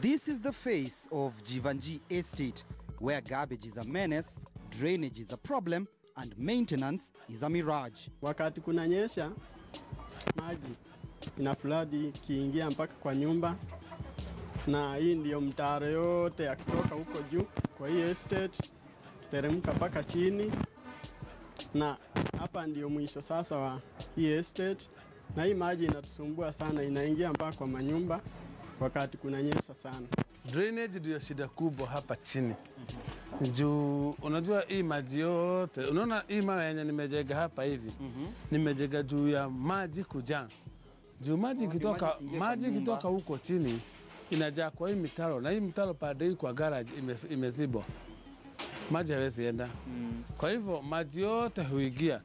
This is the face of Jevanjee estate, where garbage is a menace, drainage is a problem, and maintenance is a mirage. Wakati kunanyesha, maji ina flood kiingia mpaka kwa nyumba, na hii ndio mtaro yote yakitoka huko juu kwa hii estate teremka mpaka chini, na hapa ndio mwisho sasa wa hii estate, na hii maji inatusumbua sana, inaingia mpaka kwa manyumba wakati kunanyesha sana. Drainage ndio shida kubwa hapa chini. Juu unajua hii maji yote, unaona hii mawe yenye nimejega hapa hivi, nimejega juu ya maji kujaa. Juu maji kitoka huko chini inajaa kwa hii mitaro, na hii mitaro pande kwa garage imezibwa. Maji hawezi enda. Kwa hivyo maji yote huingia.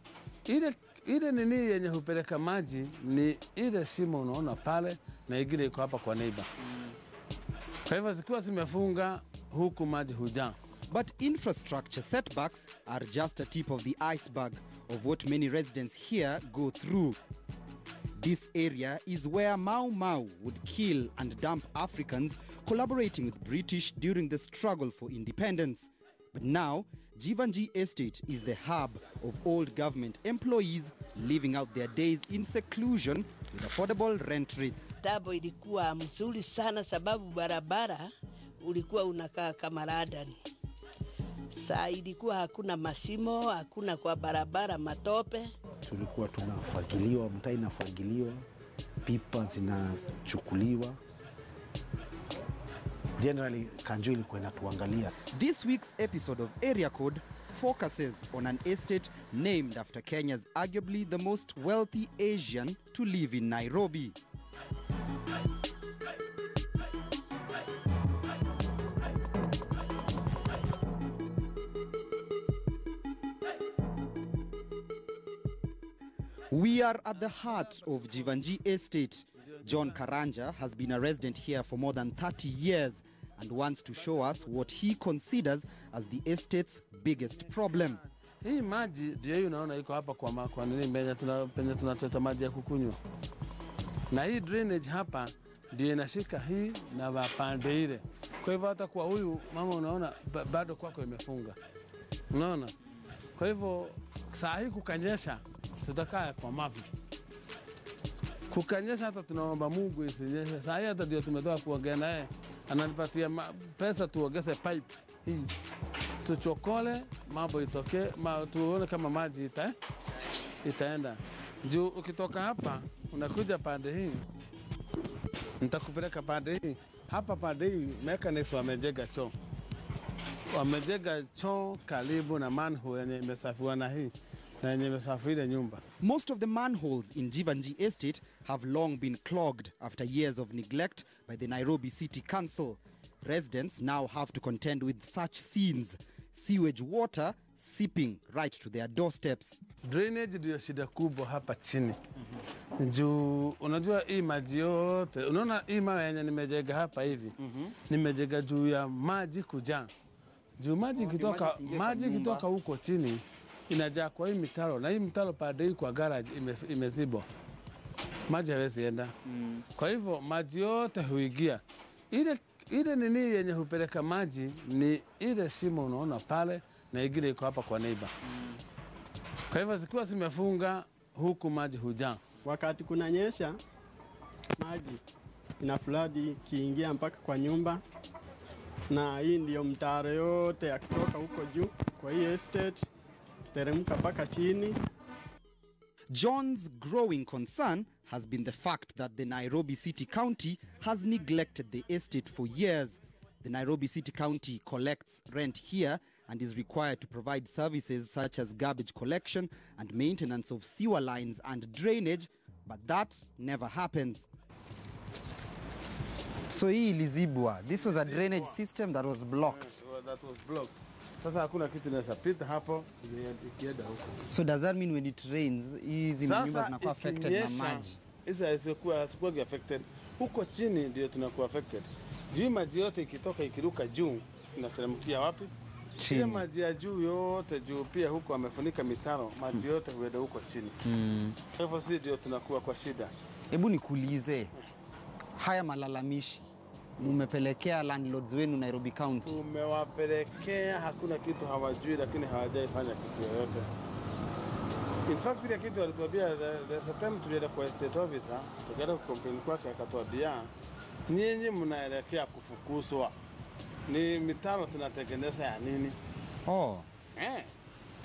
Ile nini yenye hupeleka maji ni ile shimo unaona pale, na ingine iko hapa kwa neighbor. Kwa hivyo zikiwa zimefunga huku maji hujaa. But infrastructure setbacks are just a tip of the iceberg of what many residents here go through. This area is where Mau Mau would kill and dump Africans collaborating with British during the struggle for independence. But now, Jevanjee Estate is the hub of old government employees living out their days in seclusion with affordable rent rates. Tabo ilikuwa mzuri sana sababu barabara ulikuwa unakaa kama radani. Saa ilikuwa hakuna masimo, hakuna kwa barabara matope. Tulikuwa tunafagiliwa, mtaa inafagiliwa, pipa zinachukuliwa. Generally, Kanjo ilikuwa inatuangalia. This week's episode of Area Code focuses on an estate named after Kenya's arguably the most wealthy Asian to live in Nairobi. We are at the heart of Jevanjee Estate. John Karanja has been a resident here for more than 30 years and wants to show us what he considers as the estate's biggest problem. Hii maji ndio unaona iko hapa kwa nini penye tunachota maji ya kukunywa. Na hii drainage hapa ndio inashika hii na pande ile. Kwa hivyo hata kwa huyu mama unaona bado kwako imefunga. Unaona? Kwa hivyo saa hii kukanyesha tutakaa kwa mavi. Kukanyesha hata tunaomba Mungu isinyeshe. Saa hii hata ndio tumetoka kuongea naye. Ananipatia pesa tuongeze pipe hii. Tuchokole mambo itoke, tuone kama maji itaenda. Juu ukitoka hapa unakuja pande hii. Nitakupeleka pande hii. Hapa pande hii mechanics wamejega choo. Wamejega choo karibu na manhole yenye imesafiwa na hii. Most of the manholes in Jevanjee Estate have long been clogged after years of neglect by the Nairobi City Council. Residents now have to contend with such scenes, sewage water seeping right to their doorsteps. Drainage ndio shida kubwa hapa chini. Juu unajua hii maji yote, unaona hii mawe yenye nimejega hapa hivi, nimejega juu ya maji kujaa. Juu maji kitoka huko chini inajaa kwa hii mitaro, na hii mitaro pande kwa garage imezibwa. Maji hawezi enda. Kwa hivyo maji yote huingia. Ile nini yenye hupeleka maji ni ile shimo unaona pale, na ingine iko hapa kwa neighbor. Kwa hivyo zikiwa zimefunga huku maji hujaa. Wakati kunanyesha, maji ina flood kiingia mpaka kwa nyumba, na hii ndio mtaro yote yakitoka huko juu kwa hii estate teremka mpaka chini. John's growing concern has been the fact that the Nairobi City County has neglected the estate for years. The Nairobi City County collects rent here and is required to provide services such as garbage collection and maintenance of sewer lines and drainage, but that never happens. So hii ilizibwa. This was a drainage system that was blocked. That was blocked. Sasa hakuna kitu inaweza pita hapo ikienda huko. So does that mean when it rains, hizi nyumba zinakuwa affected na maji? Hizo isikuwa affected. Huko chini ndio tunakuwa affected. Juu maji yote ikitoka ikiruka juu inateremkia wapi? Chini. Maji ya juu yote juu pia huko amefunika mitaro, maji yote huenda huko chini. Kwa hivyo sisi ndio tunakuwa kwa shida. Hebu nikuulize, haya malalamishi Mmepelekea landlords wenu Nairobi County? Tumewapelekea, hakuna kitu hawajui, lakini hawajaifanya kitu yoyote. In fact, ile kitu alituambia the time tulienda kwa estate officer, tukaenda kucomplain kwake, akatuambia nyinyi mnaelekea kufukuzwa. Ni mitano tunatengeneza ya nini? Oh.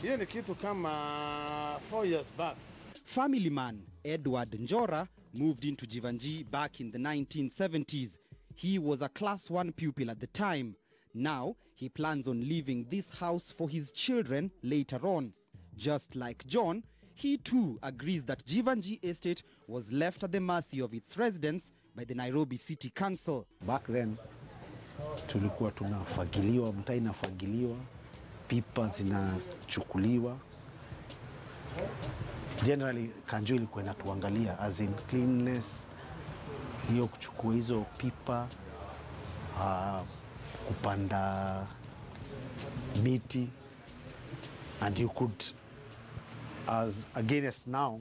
Hiyo ni kitu kama 4 years back. Family man Edward Njora moved into Jevanjee back in the 1970s. He was a class 1 pupil at the time. Now, he plans on leaving this house for his children later on. Just like John, he too agrees that Jevanjee Estate was left at the mercy of its residents by the Nairobi City Council. Back then, tulikuwa tunafagiliwa, mtaa inafagiliwa, pipa zinachukuliwa. Generally, Kanjo ilikuwa inatuangalia as in cleanliness, hiyo kuchukua hizo pipa, kupanda miti, and you could, as against now,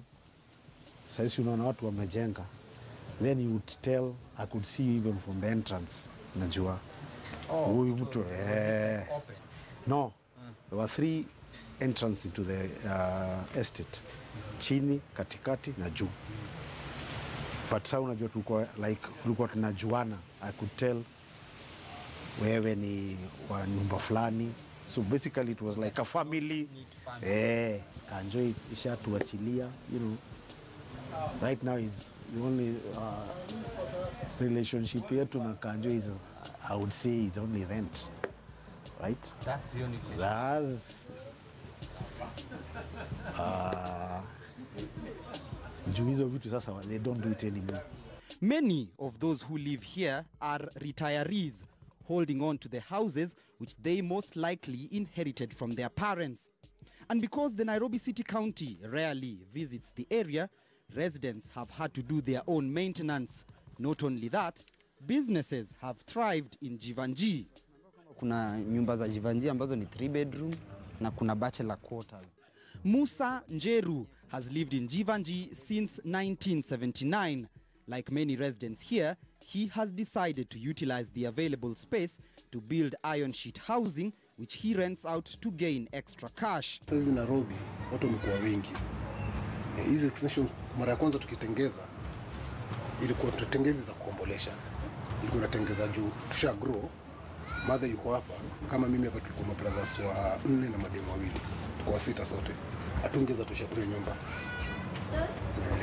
sasa unaona watu wamejenga, then you would tell, I could see you even from the entrance, najua. Huyu mtu, Open. No, there were 3 entrances into the estate. Chini, katikati na juu. But sasa unajua tulikuwa tunajuana. I could tell wewe ni wa nyumba fulani. So basically it was like a family. Kanjo ishatuachilia, you know. Right now is the only relationship yetu na Kanjo is, I would say, is only rent. Right? That's the only place. That's juu hizo vitu sasa, they don't do it anymore. Many of those who live here are retirees, holding on to the houses which they most likely inherited from their parents. And because the Nairobi City County rarely visits the area, residents have had to do their own maintenance. Not only that, businesses have thrived in Jevanjee. Kuna nyumba za Jevanjee ambazo ni 3 bedroom na kuna bachelor quarters. Musa Njeru has lived in Jevanjee since 1979. Like many residents here, he has decided to utilize the available space to build iron sheet housing, which he rents out to gain extra cash. Sasa hivi Nairobi watu wamekuwa wengi. Hizi extension mara ya kwanza tukitengeza ilikuwa tutengezi za kuombolesha. Ilikuwa natengeza juu tusha grow. Mother yuko hapa, kama mimi hapa tulikuwa mabrothers wa 4 na mademu 2. Tuko 6 sote. Hatungeza tushakuja nyumba.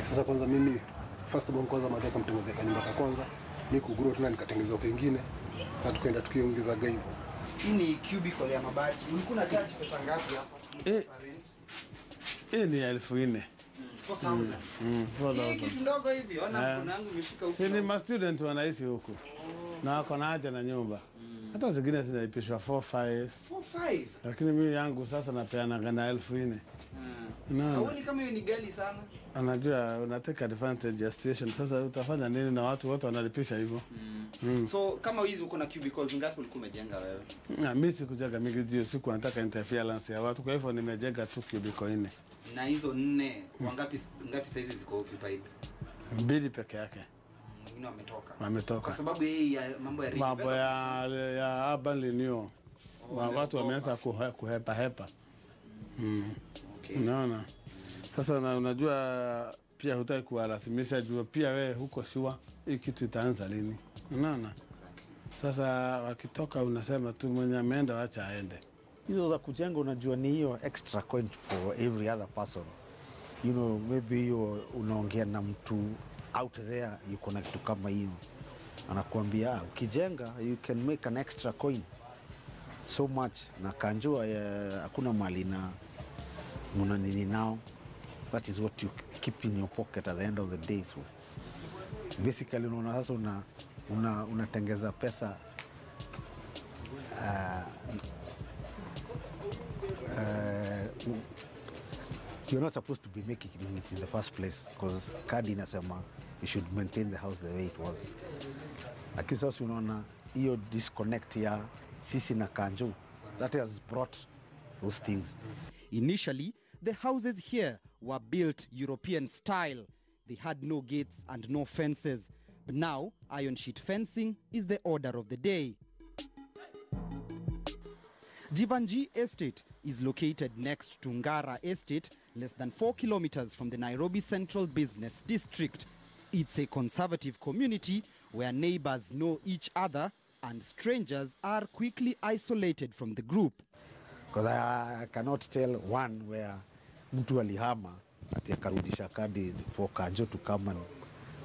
Sasa kwanza mimi first born kwanza mother akamtengezea kanyumba ka kwanza, mimi kugrow tena nikatengeza kingine. Sasa tukaenda tukiongeza hivyo. Hii ni cubicle ya mabati. Ulikuwa na charge pesa ngapi hapa? Hii ni 4,000. 4,000. 4,000. Hii kitu ndogo hivi, ona mkono wangu umefika huko. Sisi ma student wanaishi huku. Na wako na haja na nyumba. Hata zingine zinalipishwa 4,500. 4,500. Lakini mimi yangu sasa napeana na 4,000. Haoni kama hiyo ni gali sana? Anajua unateka advantage ya situation. Sasa utafanya nini na watu wote wanalipisha hivyo? So kama hizi uko na cubicles ngapi ulikuwa umejenga wewe? Mimi sikujenga mingi juu, siku nataka interference ya watu, kwa hivyo nimejenga tu cubicle 4. Na hizo 4 ngapi saizi ziko occupied? 2 peke yake. Wengine wametoka. Wametoka. Kwa sababu hii ya mambo ya urban renewal. Watu wameanza kuhepa. Okay. Unaona? Sasa unajua pia hutaki kuwalazimisha juu pia wewe huko sure hii kitu itaanza lini. Unaona? Sasa wakitoka unasema tu mwenye ameenda acha aende. Hizo za kujenga unajua ni hiyo extra coin for every other person. You know, maybe hiyo unaongea na mtu out there yuko na kitu kama hiyo. Anakuambia ukijenga you can make an extra coin so much, na Kanjo hakuna mali na muna nini now. That is what you keep in your pocket at the end of the day. So basically unaona sasa unatengeza pesa you're not supposed to be making it in the first place, because kadi inasema you should maintain the house the way it was. Lakini sasa unaona hiyo disconnect ya sisi na Kanjo, that has brought those things. Initially, the houses here were built European style. They had no gates and no fences. But now, iron sheet fencing is the order of the day. Jevanjee Estate is located next to Ngara Estate, less than 4 kilometers from the Nairobi Central Business District. It's a conservative community where neighbors know each other and strangers are quickly isolated from the group. Because I cannot tell one where mtu alihama ati akarudisha kadi for Kanjo to come and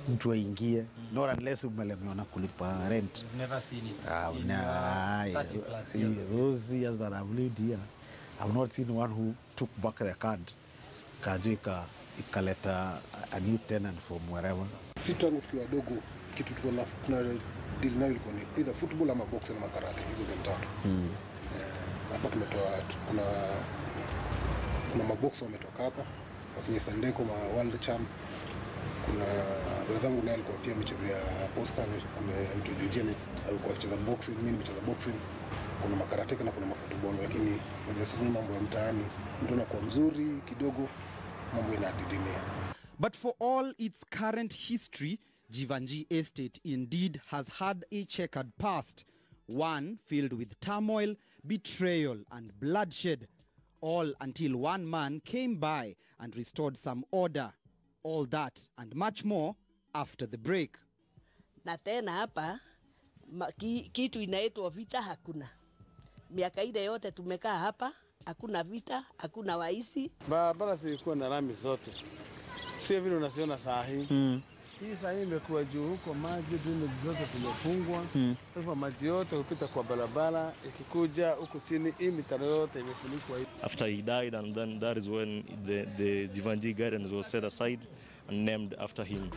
mtu aingie, not unless umelemewa na kulipa rent. You've never seen it in 30 plus years. Those years that I've lived here, I've not seen one who took back the card. Kanjo ikaleta a new tenant from wherever. Sisi tangu tukiwa wadogo kitu tuna deal nayo ilikuwa ni either football ama boxing ama karate, hizo ndio tatu. Hapa tumetoa kuna maboxer wametoka hapa wakini Sandeko ma world champ. Kuna brothangu naye alikuwa pia mchezea posta ameintroduce alikuwa akicheza boxing, mimi nimecheza boxing. Kuna makarateka na kuna mafootball, lakini ndio sasa mambo ya mtaani ndio anakuwa mzuri kidogo, mambo inadidimia. But for all its current history, Jevanjee Estate indeed has had a checkered past, one filled with turmoil, betrayal and bloodshed, all until one man came by and restored some order. All that and much more after the break. Na tena hapa kitu inaitwa vita hakuna. Miaka ile yote tumekaa hapa, hakuna vita, hakuna waisi. Barabara zilikuwa na lami zote. Sio vile unasiona saa hii. Hii saa hii imekuwa juu huko, maji ndio zote zimefungwa. Kwa hivyo maji yote hupita kwa barabara, ikikuja huko chini hii mitaro yote imefunikwa hivi. After he died, and then that is when the Jevanjee Gardens was set aside and named after him.